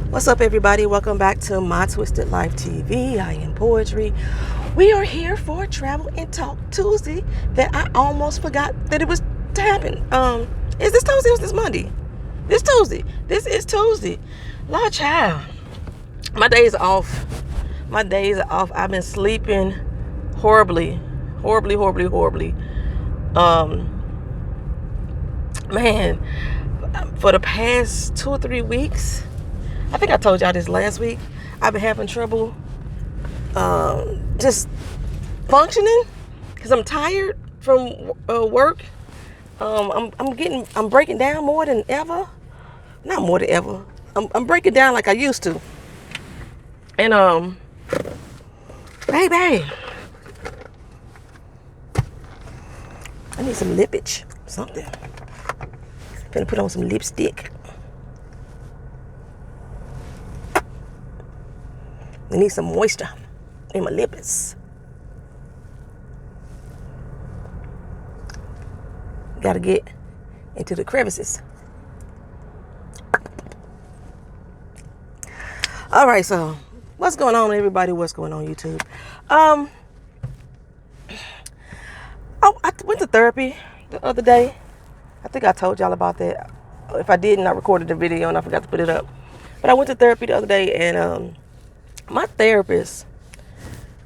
What's up, everybody? Welcome back to My Twisted Life TV. I am Poetry. We are here for Travel and Talk Tuesday that I almost forgot that it was to happen. Is this Tuesday or is this Monday? This Tuesday. This is Tuesday. Lord child. My days are off. I've been sleeping horribly. Man, for the past 2 or 3 weeks, I think I told y'all this last week, I've been having trouble just functioning because I'm tired from work. I'm breaking down more than ever. Not more than ever. I'm breaking down like I used to. And baby, I need some lippage, something. Gonna put on some lipstick. I need some moisture in my lips. Gotta get into the crevices. All right, so what's going on, everybody? What's going on, YouTube? I went to therapy the other day. I think I told y'all about that. If I didn't, I recorded the video and I forgot to put it up. But I went to therapy the other day, and my therapist,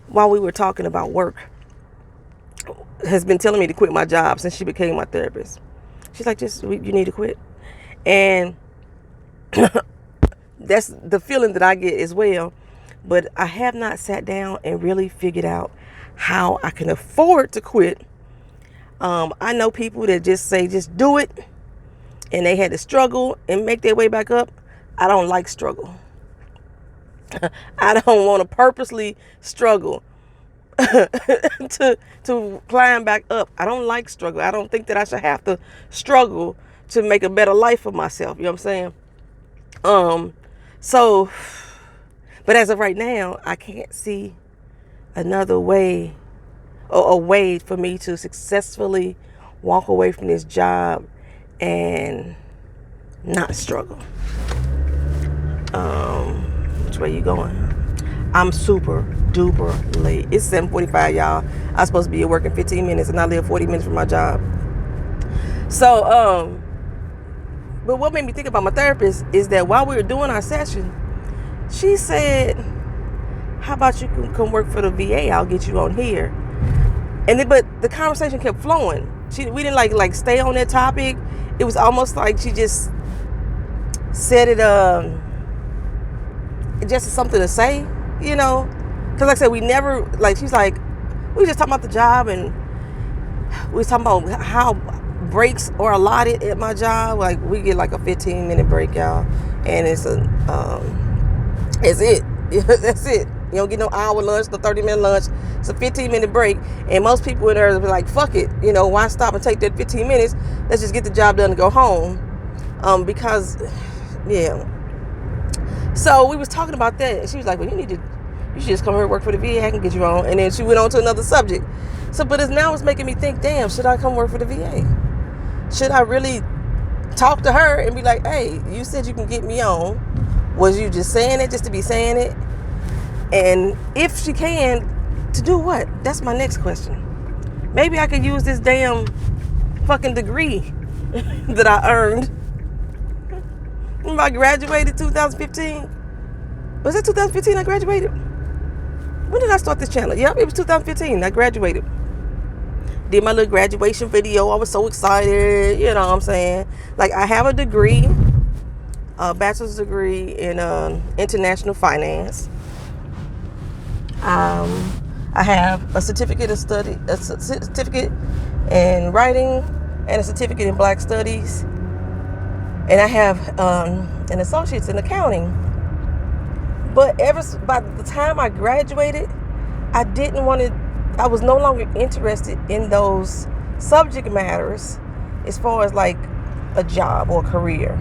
while we were talking about work, has been telling me to quit my job since she became my therapist. She's like, you need to quit. And that's the feeling that I get as well. But I have not sat down and really figured out how I can afford to quit. I know people that just say, just do it. And they had to struggle and make their way back up. I don't like struggle. I don't want to purposely struggle to climb back up. I don't like struggle. I don't think that I should have to struggle to make a better life for myself. You know what I'm saying? But as of right now, I can't see another way or a way for me to successfully walk away from this job and not struggle. Which way you going? I'm super duper late. It's 7:45, y'all. I was supposed to be at work in 15 minutes and I live 40 minutes from my job. So, but what made me think about my therapist is that while we were doing our session, she said, how about you can come work for the VA? I'll get you on here. And then, but the conversation kept flowing. We didn't like stay on that topic. It was almost like she just said it, just something to say, you know? Because like I said, we never, like, she's like, we were just talking about the job, and we was talking about how breaks are allotted at my job. Like, we get like a 15-minute break, y'all. And it's it. That's it. You don't get no hour lunch, no 30-minute lunch. It's a 15-minute break. And most people in there will be like, fuck it. You know, why stop and take that 15 minutes? Let's just get the job done and go home. Because, yeah. So we was talking about that. And she was like, well, you should just come here and work for the VA. I can get you on. And then she went on to another subject. So, but it's making me think, damn, should I come work for the VA? Should I really talk to her and be like, hey, you said you can get me on. Was you just saying it just to be saying it? And if she can, to do what? That's my next question. Maybe I could use this damn fucking degree that I earned. Remember I graduated 2015? Was it 2015 I graduated? When did I start this channel? Yep, it was 2015 I graduated. Did my little graduation video. I was so excited. You know what I'm saying? Like, I have a degree, a bachelor's degree in international finance. I have a certificate of study, a certificate in writing, and a certificate in Black Studies. And I have an associate's in accounting. But by the time I graduated, I was no longer interested in those subject matters as far as like a job or a career.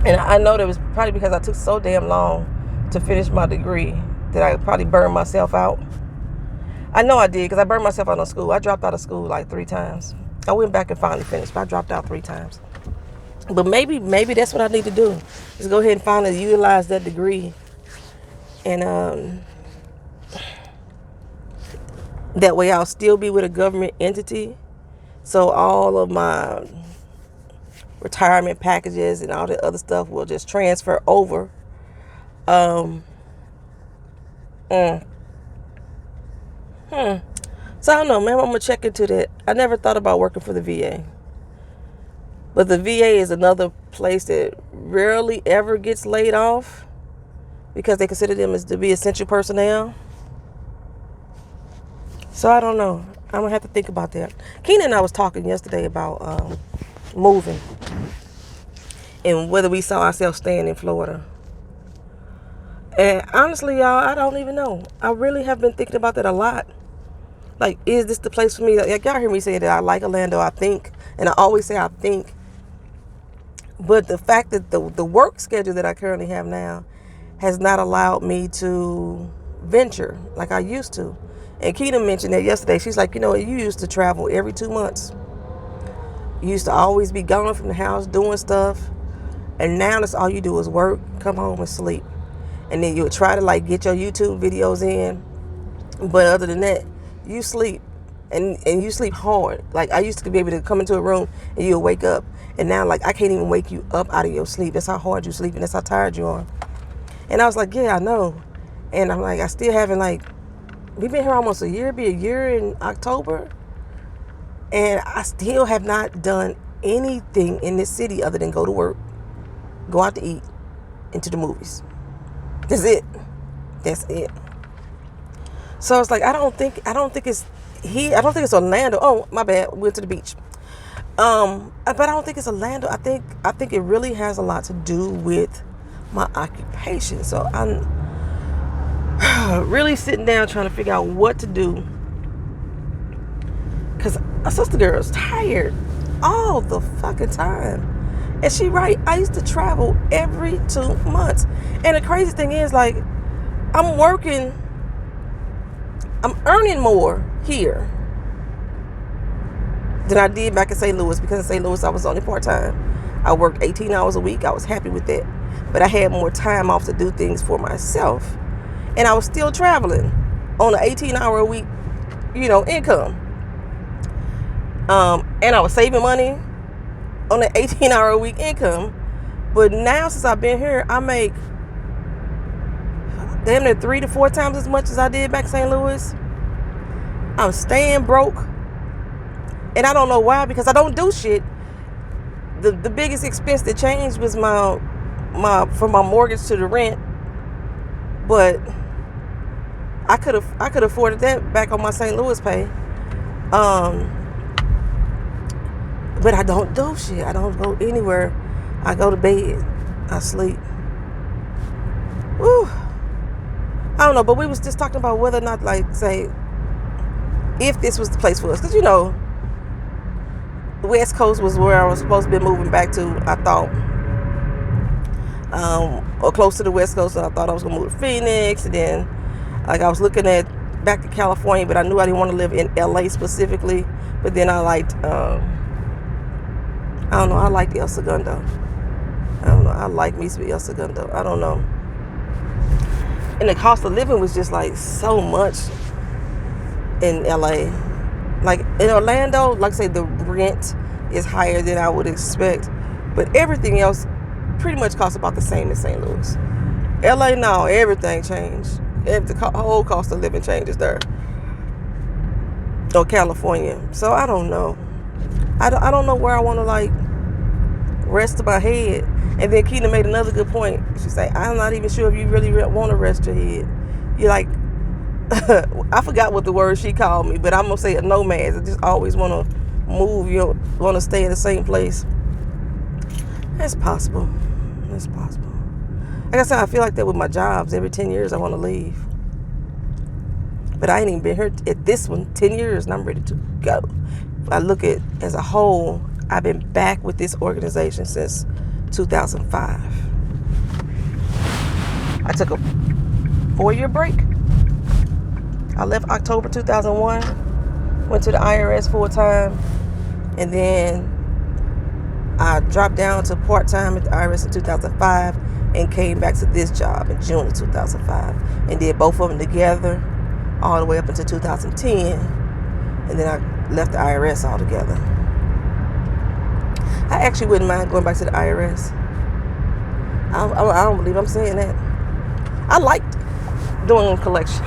And I know that was probably because I took so damn long to finish my degree that I probably burned myself out. I know I did, because I burned myself out on school. I dropped out of school like 3 times. I went back and finally finished, but I dropped out 3 times. But maybe that's what I need to do. Is go ahead and finally utilize that degree, and that way I'll still be with a government entity. So all of my retirement packages and all the other stuff will just transfer over. Um, mm, hmm. So I don't know, man. I'm gonna check into that. I never thought about working for the VA, but the VA is another place that rarely ever gets laid off because they consider them as to be essential personnel. So I don't know. I'm gonna have to think about that. Keena and I was talking yesterday about moving and whether we saw ourselves staying in Florida. And honestly, y'all, I don't even know. I really have been thinking about that a lot. Like, is this the place for me? Like, y'all hear me say that I like Orlando, I think. And I always say I think. But the fact that the work schedule that I currently have now has not allowed me to venture like I used to. And Keena mentioned that yesterday. She's like, you used to travel every 2 months. You used to always be gone from the house doing stuff. And now that's all you do is work, come home and sleep. And then you'll try to like get your YouTube videos in. But other than that, you sleep. And you sleep hard. Like I used to be able to come into a room and you'll wake up. And now like I can't even wake you up out of your sleep. That's how hard you sleep and that's how tired you are. And I was like, yeah, I know. And I'm like, I still haven't like, we've been here almost a year, be a year in October. And I still have not done anything in this city other than go to work, go out to eat, and to the movies. That's it. That's it. So it's like I don't think it's here. I don't think it's Orlando. Oh, my bad. We went to the beach. But I don't think it's Orlando. I think it really has a lot to do with my occupation. So I'm really sitting down trying to figure out what to do. Cause my sister girl is tired all the fucking time. And she right, I used to travel every 2 months. And the crazy thing is like I'm earning more here than I did back in St. Louis because in St. Louis I was only part-time. I worked 18 hours a week. I was happy with that. But I had more time off to do things for myself. And I was still traveling on an 18-hour a week, income. And I was saving money on an 18-hour a week income. But now since I've been here, I make damn near 3 to 4 times as much as I did back in St. Louis. I'm staying broke. And I don't know why, because I don't do shit. The biggest expense that changed was from my mortgage to the rent. But I could afforded that back on my St. Louis pay. But I don't do shit. I don't go anywhere. I go to bed. I sleep. Woo. I don't know, but we was just talking about whether or not, like, say, if this was the place for us. Because, the West Coast was where I was supposed to be moving back to, I thought. Or close to the West Coast. So I thought I was going to move to Phoenix. And then, like, I was looking at back to California, but I knew I didn't want to live in LA specifically. But then I liked, I don't know, I liked El Segundo. I don't know, I like me some El Segundo. I don't know. And the cost of living was just like so much in LA. Like in Orlando, like I say, the rent is higher than I would expect. But everything else pretty much costs about the same as St. Louis. LA, no, everything changed. The whole cost of living changes there. Or California. So I don't know. I don't know where I want to like rest my head. And then Keena made another good point. She said, I'm not even sure if you really want to rest your head. You're like, I forgot what the word she called me, but I'm going to say a nomad. I just always want to move. You want to stay in the same place. That's possible. That's possible. Like I said, I feel like that with my jobs. Every 10 years I want to leave. But I ain't even been here at this one 10 years and I'm ready to go. If I look at as a whole, I've been back with this organization since 2005. I took a 4-year break. I left October 2001, went to the IRS full time, and then I dropped down to part-time at the IRS in 2005 and came back to this job in June of 2005 and did both of them together all the way up until 2010, and then I left the IRS altogether. I actually wouldn't mind going back to the IRS. I don't believe I'm saying that. I liked doing collections.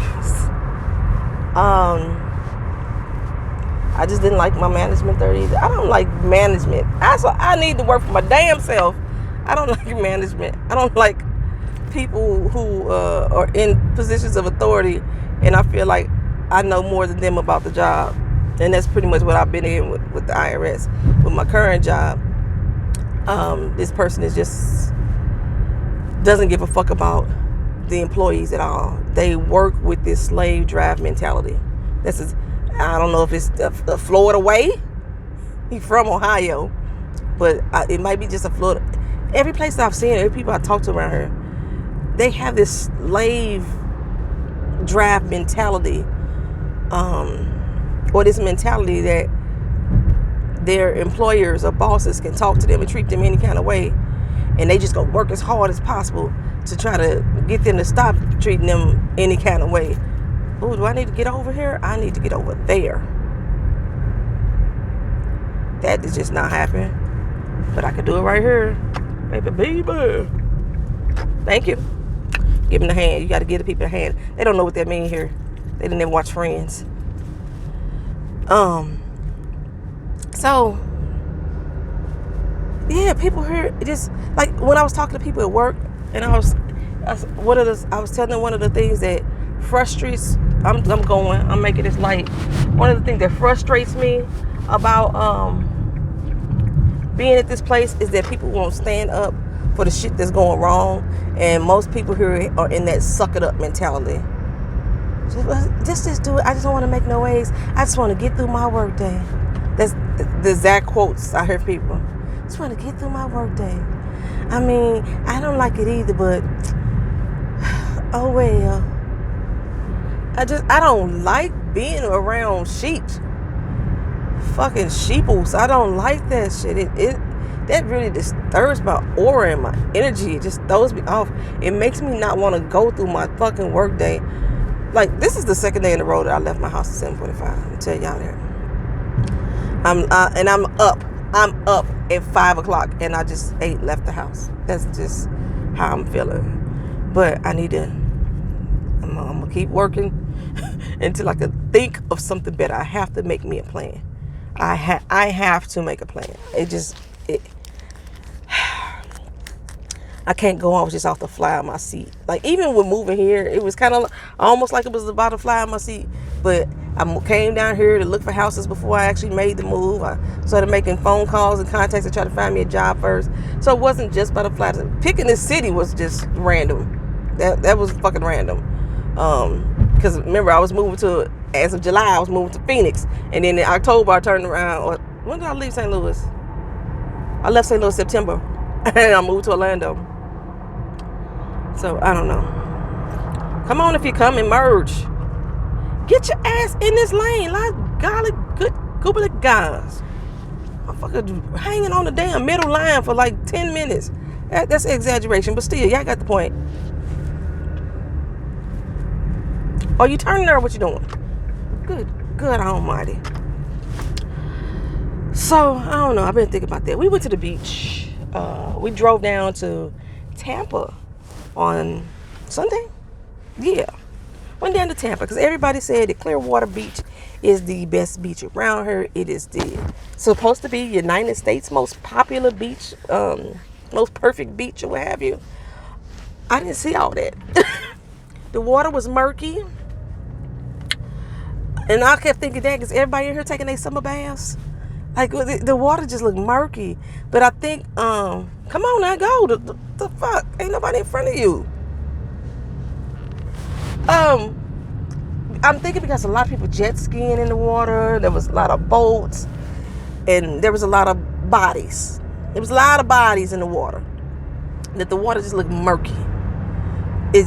I just didn't like my management there either. I don't like management. I need to work for my damn self. I don't like management. I don't like people who are in positions of authority, and I feel like I know more than them about the job. And that's pretty much what I've been in with the IRS. With my current job, this person is just doesn't give a fuck about the employees at all. They work with this slave drive mentality. I don't know if it's the Florida way. He's from Ohio, but it might be just a Florida. Every place I've seen, every people I talk to around here, they have this slave drive mentality, or this mentality that their employers or bosses can talk to them and treat them any kind of way, and they just go work as hard as possible to try to get them to stop treating them any kind of way. Oh, do I need to get over here? I need to get over there. That is just not happening. But I could do it right here. Baby. Thank you. Give them the hand. You got to give the people a hand. They don't know what that means here. They didn't even watch Friends. So, yeah, people here, just like when I was talking to people at work, and I was telling them one of the things that frustrates, I'm making this light. One of the things that frustrates me about being at this place is that people won't stand up for the shit that's going wrong, and most people here are in that suck it up mentality. Just do it. I just don't want to make no waves. I just want to get through my work day. That's the exact quotes I hear people. Just want to get through my work day. I mean, I don't like it either, but oh well. I don't like being around sheep. Fucking sheeples. I don't like that shit. That really disturbs my aura and my energy. It just throws me off. It makes me not want to go through my fucking work day. Like, this is the second day in a row that I left my house at 7:45. I'll tell y'all that. I'm up. I'm up at 5 o'clock and I just ain't left the house. That's just how I'm feeling. But I'm gonna keep working until I can think of something better. I have to make me a plan. I have to make a plan. I can't go on just off the fly on my seat. Like, even with moving here, it was kind of almost like it was about to fly on my seat. But I came down here to look for houses before I actually made the move. I started making phone calls and contacts to try to find me a job first. So it wasn't just about the fly. Picking this city was just random. That was fucking random. Because remember, I was moving to, as of July, I was moving to Phoenix. And then in October, I turned around. When did I leave St. Louis? I left St. Louis September. And I moved to Orlando. So, I don't know. Come on, if you come and merge. Get your ass in this lane. Like, golly, good goobly guys. I'm fucking hanging on the damn middle line for like 10 minutes. That's an exaggeration, but still, y'all got the point. Oh, you turning there? What you doing? Good almighty. So, I don't know. I've been thinking about that. We went to the beach. We drove down to Tampa on Sunday. Yeah. Went down to Tampa because everybody said that Clearwater Beach is the best beach around here. It is supposed to be United States' most popular beach, most perfect beach or what have you. I didn't see all that. The water was murky. And I kept thinking that because everybody in here taking their summer baths. Like, the water just looked murky. But I think, come on now, go. The fuck? Ain't nobody in front of you. I'm thinking because a lot of people jet skiing in the water. There was a lot of boats. And there was a lot of bodies. There was a lot of bodies in the water. That the water just looked murky. It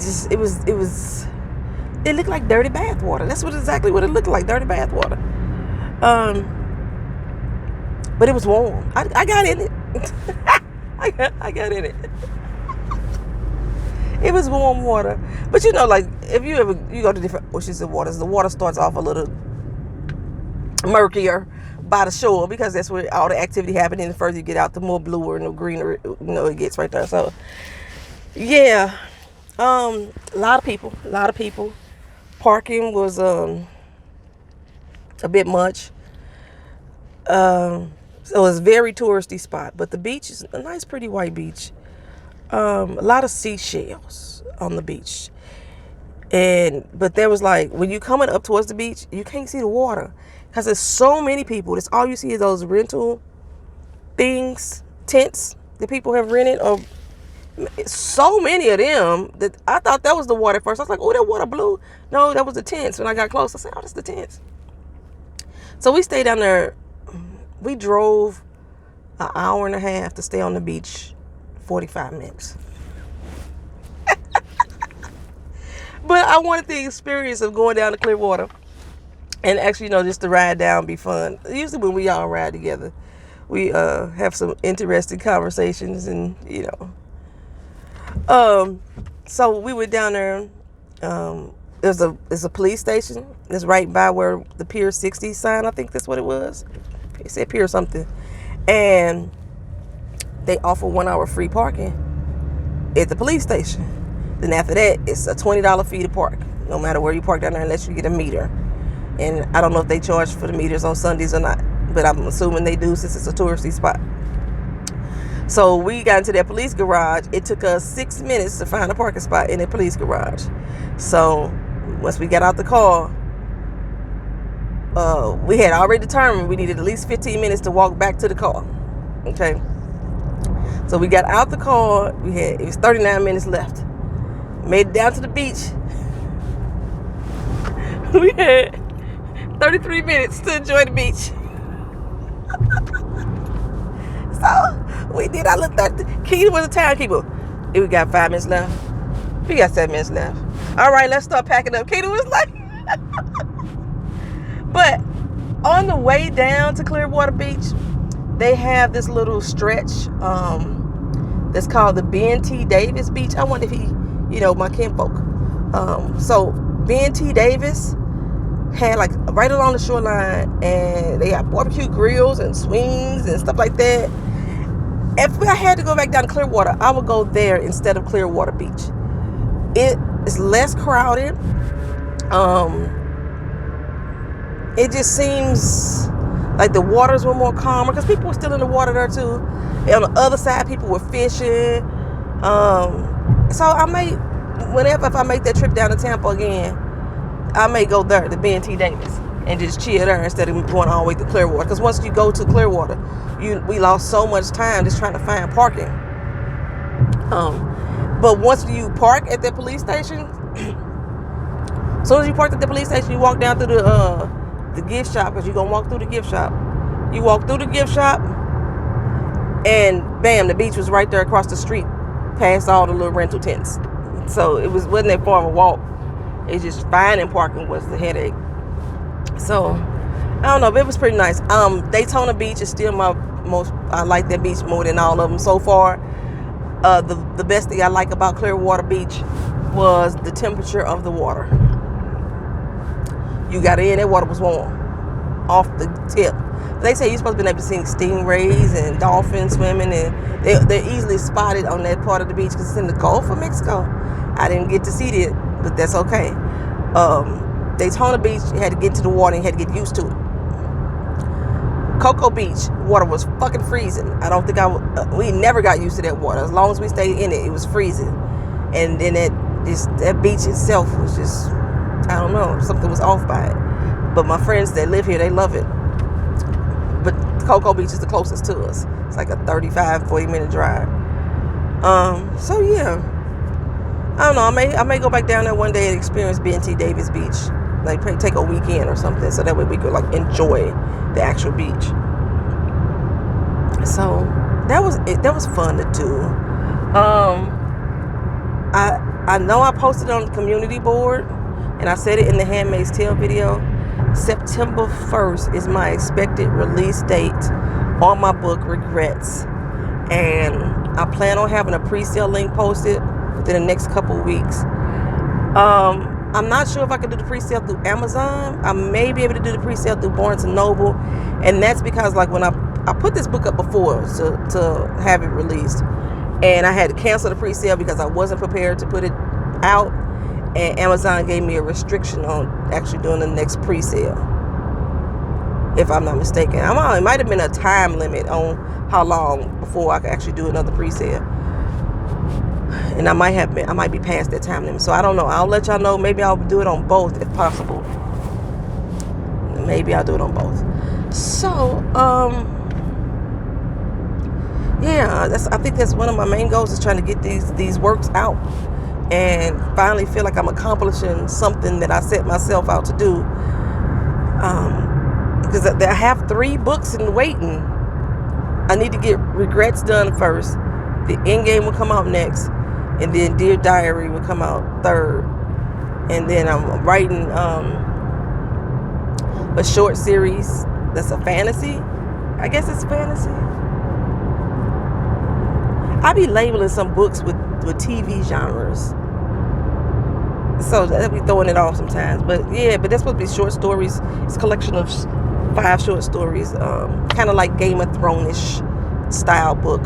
looked like dirty bath water. That's exactly what it looked like, dirty bath water. But it was warm. I got in it. I got in it. It was warm water. But you know, like, if you go to different oceans and waters, the water starts off a little murkier by the shore because that's where all the activity happening. The further you get out, the more bluer and the greener, it gets right there. So, yeah. A lot of people. Parking was a bit much. So it's a very touristy spot, but the beach is a nice, pretty white beach. A lot of seashells on the beach, but there was like when you coming up towards the beach, you can't see the water because there's so many people. That's all you see is those rental things, tents that people have rented, or so many of them that I thought that was the water at first. I was like, oh, that water blue. No, that was the tents. When I got close, I said, oh, that's the tents. So we stayed down there. We drove an hour and a half to stay on the beach, 45 minutes. But I wanted the experience of going down to Clearwater. And actually, just the ride down be fun. Usually when we all ride together, we have some interesting conversations and, so we went down there. There's a police station. It's right by where the Pier 60 sign, I think that's what it was. It said Pier something. And they offer 1 hour free parking at the police station. Then after that, it's a $20 fee to park, no matter where you park down there, unless you get a meter. And I don't know if they charge for the meters on Sundays or not, but I'm assuming they do since it's a touristy spot. So we got into that police garage. It took us 6 minutes to find a parking spot in the police garage. So once we got out the car, we had already determined we needed at least 15 minutes to walk back to the car. Okay. So we got out the car. It was 39 minutes left. Made it down to the beach. We had 33 minutes to enjoy the beach. So we did our little 30. Keita was a timekeeper. We got 5 minutes left. We got 7 minutes left. All right, let's start packing up. Keita was like, but on the way down to Clearwater Beach, they have this little stretch that's called the B&T Davis Beach. I wonder if he, my kinfolk. So B&T Davis had like right along the shoreline, and they got barbecue grills and swings and stuff like that. If I had to go back down to Clearwater, I would go there instead of Clearwater Beach. It is less crowded. It just seems like the waters were more calmer because people were still in the water there too. And on the other side, people were fishing. So I may, if I make that trip down to Tampa again, I may go there to B&T Davis and just chill there instead of going all the way to Clearwater. Because once you go to Clearwater, we lost so much time just trying to find parking. But once you park at the police station, as soon as you park at the police station, you walk down through the gift shop, because you're going to walk through the gift shop. You walk through the gift shop, and bam, the beach was right there across the street, past all the little rental tents. So it wasn't that far of a walk. It's just finding parking was the headache. So I don't know, but it was pretty nice. Daytona Beach is still I like that beach more than all of them so far. The best thing I like about Clearwater Beach was the temperature of the water. You got in, that water was warm off the tip. They say you're supposed to be able to see stingrays and dolphins swimming, and they're easily spotted on that part of the beach because it's in the Gulf of Mexico. I didn't get to see it, but that's okay. Daytona Beach, you had to get into the water and you had to get used to it. Cocoa Beach, water was fucking freezing. I don't think we never got used to that water. As long as we stayed in it, it was freezing. And then that beach itself was just, I don't know, something was off by it. But my friends that live here, they love it. But Cocoa Beach is the closest to us. It's like a 35, 40 minute drive. So yeah, I don't know. I may go back down there one day and experience B&T Davis Beach. Like take a weekend or something, so that way we could like enjoy the actual beach. So that was fun to do. I know I posted on the community board, and I said it in the Handmaid's Tale video. September 1st is my expected release date on my book Regrets. and I plan on having a pre-sale link posted within the next couple weeks. I'm not sure if I can do the pre-sale through Amazon. I may be able to do the pre-sale through Barnes & Noble, and that's because like when I put this book up before to have it released, and I had to cancel the pre-sale because I wasn't prepared to put it out, and Amazon gave me a restriction on actually doing the next pre-sale, if I'm not mistaken. It might have been a time limit on how long before I could actually do another pre-sale, and I might be past that time limit, so I don't know. I'll let y'all know. Maybe I'll do it on both if possible. Maybe I'll do it on both. So yeah, I think that's one of my main goals, is trying to get these works out and finally feel like I'm accomplishing something that I set myself out to do. Because I have 3 books in waiting. I need to get Regrets done first. The Endgame will come out next, and then Dear Diary will come out third. And then I'm writing a short series that's a fantasy. I guess it's fantasy. I be labeling some books with TV genres, so I'll be throwing it off sometimes. But yeah, but that's supposed to be short stories. It's a collection of 5 short stories, kind of like Game of Thrones-ish style book.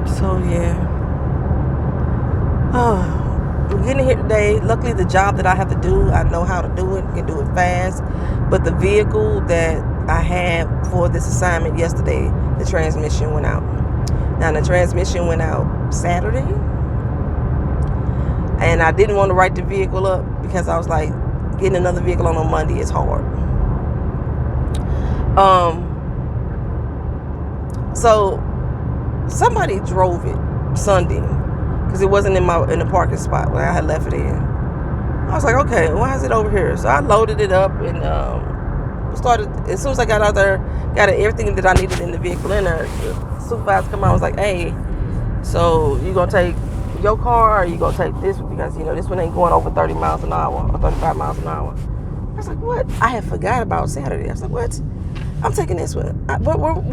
So yeah, I'm getting here today. Luckily, the job that I have to do, I know how to do it, can do it fast. But the vehicle that I had for this assignment yesterday, the transmission went out. Now, the transmission went out Saturday, and I didn't want to write the vehicle up because I was like, getting another vehicle on a Monday is hard. So somebody drove it Sunday because it wasn't in the parking spot where I had left it in. I was like, okay, why is it over here? So I loaded it up and started. As soon as I got out there, got everything that I needed in the vehicle in there. The supervisor come out and was like, hey, so you gonna take your car, or you gonna take this one, because this one ain't going over 30 miles an hour or 35 miles an hour. I was like, what? I had forgot about Saturday. I was like, what? I'm taking this one.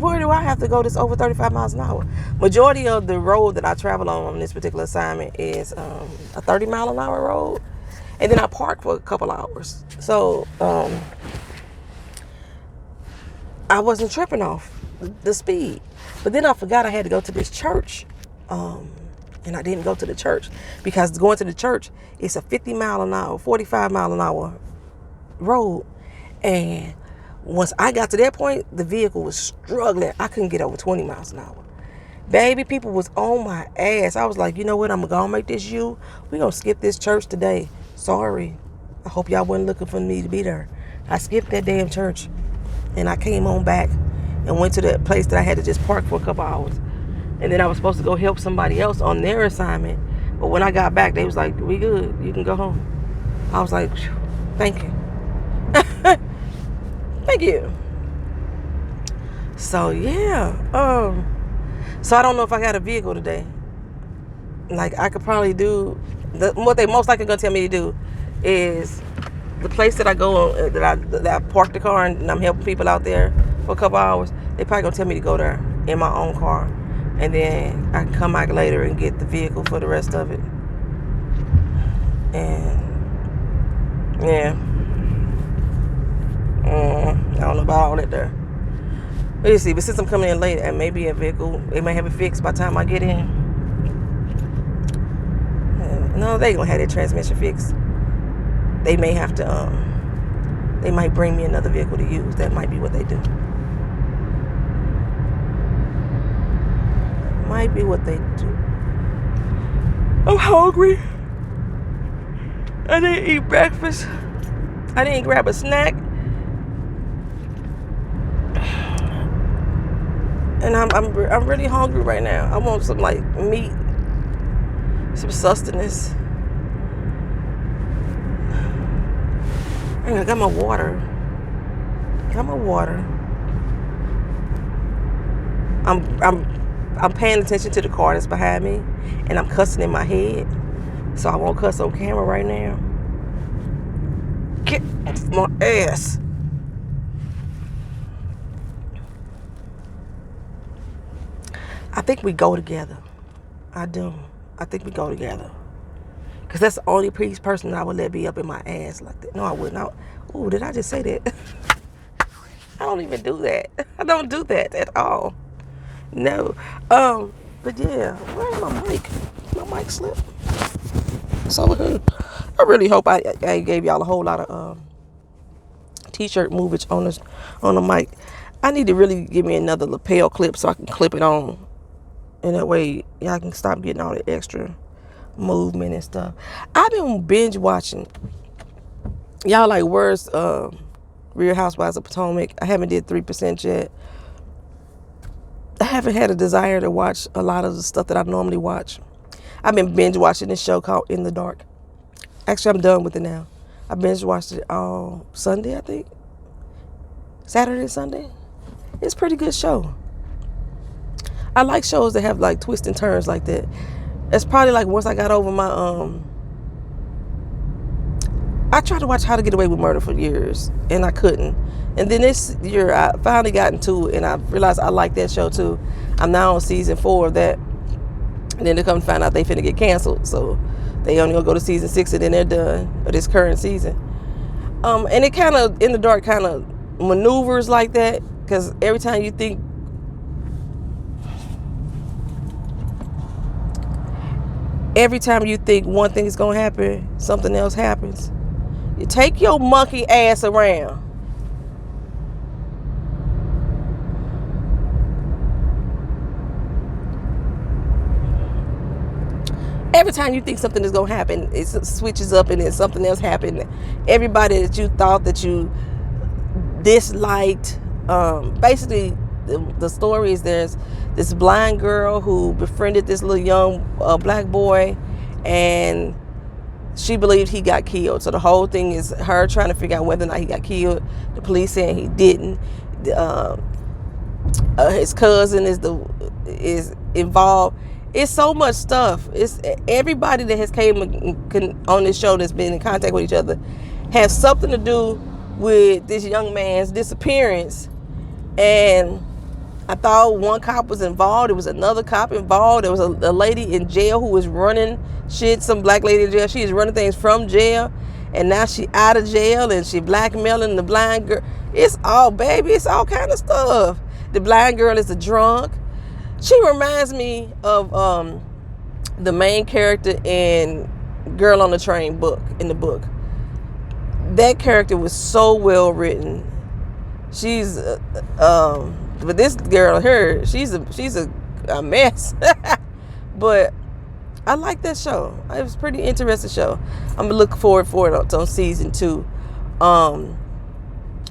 Where do I have to go that's over 35 miles an hour? Majority of the road that I travel on this particular assignment is a 30 mile an hour road, and then I park for a couple hours. So I wasn't tripping off the speed, but then I forgot I had to go to this church. And I didn't go to the church because going to the church, it's a 50 mile an hour, 45 mile an hour road. And once I got to that point, the vehicle was struggling. I couldn't get over 20 miles an hour. Baby, people was on my ass. I was like, you know what? I'm going to make this you. We're going to skip this church today. Sorry. I hope y'all wasn't looking for me to be there. I skipped that damn church. And I came on back and went to the place that I had to just park for a couple hours. And then I was supposed to go help somebody else on their assignment. But when I got back, they was like, we good. You can go home. I was like, thank you. Thank you. So, yeah. So, I don't know if I got a vehicle today. Like, I could probably do... what they most likely going to tell me to do is the place that I go on, that I park the car and I'm helping people out there for a couple hours, they probably going to tell me to go there in my own car. And then I can come back later and get the vehicle for the rest of it. And yeah, I don't know about all that there. But you see, but since I'm coming in late, and maybe a vehicle, they may have it fixed by the time I get in. No, they gonna have their transmission fixed. They may have to. They might bring me another vehicle to use. That might be what they do. Might be what they do. I'm hungry. I didn't eat breakfast. I didn't grab a snack. And I'm really hungry right now. I want some like meat, some sustenance. I got my water. I'm paying attention to the car that's behind me, and I'm cussing in my head, so I won't cuss on camera right now. Get off my ass. I think we go together. I do. I think we go together. Because that's the only person that I would let be up in my ass like that. No, I wouldn't. Ooh, did I just say that? I don't even do that. I don't do that at all. No. But yeah, where's my mic? My mic slipped. So I really hope I gave y'all a whole lot of t-shirt movage on the mic. I need to really give me another lapel clip so I can clip it on. And that way y'all can stop getting all the extra movement and stuff. I've been binge watching. Y'all like, where's Real Housewives of Potomac? I haven't did 3% yet. I haven't had a desire to watch a lot of the stuff that I normally watch. I've been binge watching this show called In the Dark. Actually, I'm done with it now. I binge watched it all Sunday, I think. Saturday and Sunday. It's a pretty good show. I like shows that have like twists and turns like that. It's probably like once I got over my I tried to watch How to Get Away with Murder for years and I couldn't. And then this year I finally got into it and I realized I like that show too. I'm now on season 4 of that. And then they come to find out they finna get canceled. So they only gonna go to season 6 and then they're done with this current season. And it kind of, In the Dark kind of maneuvers like that. Because every time you think one thing is gonna happen, something else happens. You take your monkey ass around. Every time you think something is gonna happen, it switches up and then something else happened. Everybody that you thought that you disliked, basically the story is there's this blind girl who befriended this little young black boy, and she believed he got killed. So the whole thing is her trying to figure out whether or not he got killed. The police saying he didn't. His cousin is involved. It's so much stuff. It's everybody that has came on this show that's been in contact with each other has something to do with this young man's disappearance. And I thought one cop was involved. There was another cop involved. There was a lady in jail who was running shit. Some black lady in jail. She is running things from jail. And now she out of jail and she blackmailing the blind girl. It's all, baby. It's all kind of stuff. The blind girl is a drunk. She reminds me of the main character in Girl on the Train book, in the book. That character was so well written. She's but this girl, she's a mess. But I like that show. It was a pretty interesting show. I'm gonna look forward for it on season 2.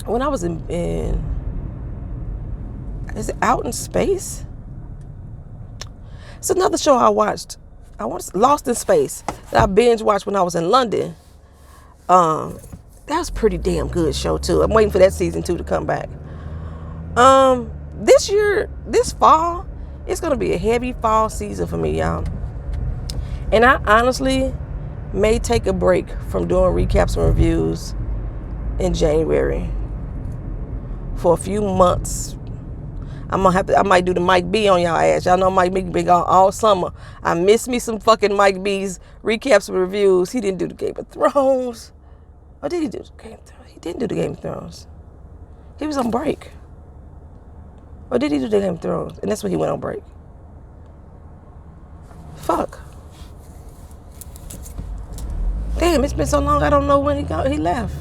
When I was in is it Out in Space? It's another show I watched. I watched Lost in Space that I binge watched when I was in London. That was a pretty damn good show too. I'm waiting for that season 2 to come back. This fall, it's gonna be a heavy fall season for me, y'all. And I honestly may take a break from doing recaps and reviews in January for a few months. I might do the Mike B on y'all ass. Y'all know Mike B been gone all summer. I miss me some fucking Mike B's recaps and reviews. He didn't do the Game of Thrones. Or did he do the Game of Thrones? He didn't do the Game of Thrones. He was on break. Or did he do the Game of Thrones? And that's when he went on break. Fuck. Damn, it's been so long I don't know when he left.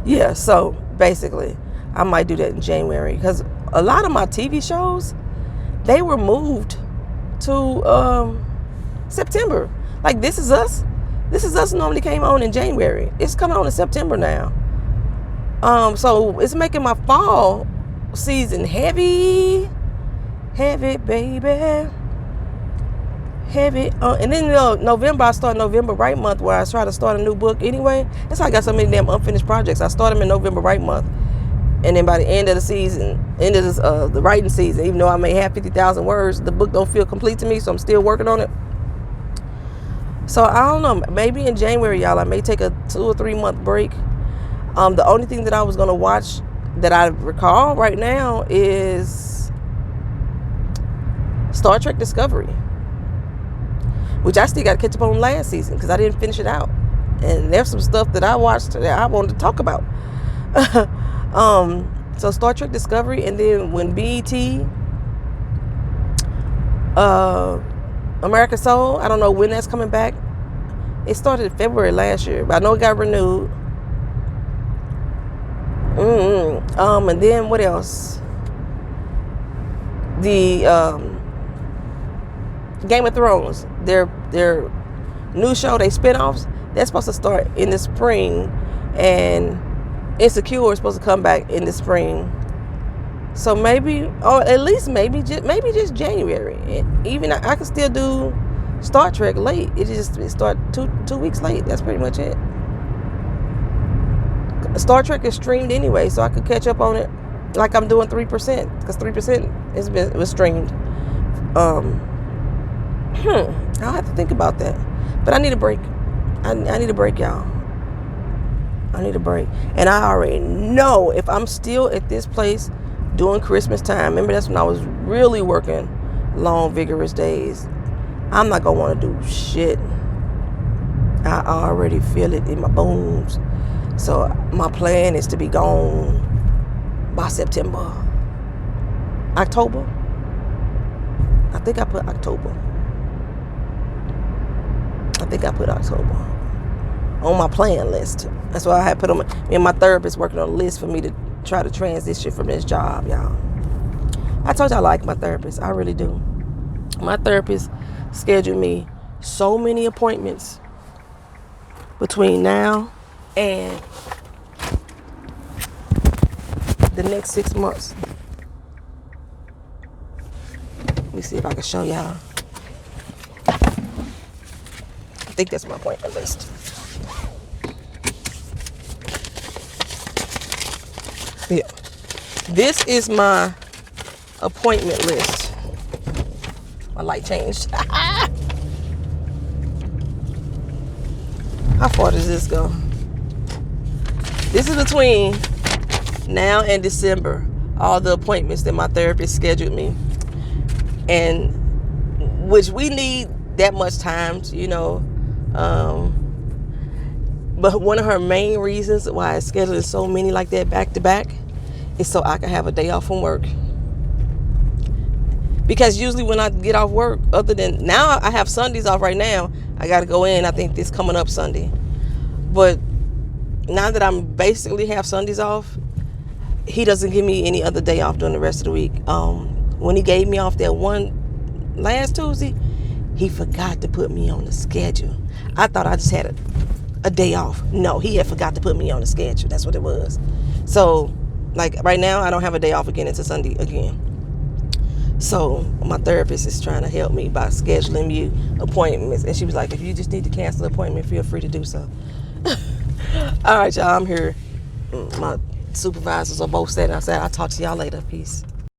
Yeah, so basically, I might do that in January because a lot of my TV shows, they were moved to September. Like This Is Us. This Is Us normally came on in January. It's coming on in September now. So it's making my fall season heavy, baby. Heavy. And then November, I start November Right Month where I try to start a new book anyway. That's why I got so many damn unfinished projects. I start them in November Right Month. And then by the end of the season, the writing season, even though I may have 50,000 words, the book don't feel complete to me, so I'm still working on it. So I don't know. Maybe in January, y'all, I may take a 2 or 3 month break. The only thing that I was going to watch that I recall right now is Star Trek Discovery, which I still got to catch up on last season because I didn't finish it out. And there's some stuff that I watched that I wanted to talk about. So Star Trek Discovery, and then when BET, American Soul, I don't know when that's coming back. It started in February last year, but I know it got renewed. And then what else? The Game of Thrones, their new show, they spinoffs, they're supposed to start in the spring, and Insecure is supposed to come back in the spring. So maybe, or at least maybe just January. Even I can still do Star Trek late. It start two weeks late. That's pretty much it. Star Trek is streamed anyway, so I could catch up on it like I'm doing 3%, because 3% was streamed. I'll have to think about that. But I need a break. I need a break, y'all. I need a break. And I already know if I'm still at this place during Christmas time, remember that's when I was really working long, vigorous days, I'm not going to want to do shit. I already feel it in my bones. So my plan is to be gone by September. October? I think I put October on my plan list. That's why I had put on my therapist working on a list for me to try to transition from this job, y'all. I told you I like my therapist. I really do. My therapist scheduled me so many appointments between now and the next 6 months. Let me see if I can show y'all. I think that's my appointment list. Yeah. This is my appointment list. My light changed. How far does this go? This is between now and December. All the appointments that my therapist scheduled me. And which we need that much time to, but one of her main reasons why I scheduled so many like that back to back is so I can have a day off from work. Because usually when I get off work, other than now I have Sundays off right now. I got to go in, I think this coming up Sunday. But now that I'm basically have Sundays off, he doesn't give me any other day off during the rest of the week. When he gave me off that one last Tuesday, he forgot to put me on the schedule. I thought I just had a day off. No, he had forgot to put me on the schedule. That's what it was. So, like right now, I don't have a day off again until Sunday again. So my therapist is trying to help me by scheduling me appointments. And she was like, if you just need to cancel an appointment, feel free to do so. All right, y'all, I'm here. My supervisors are both sitting outside. I'll talk to y'all later. Peace.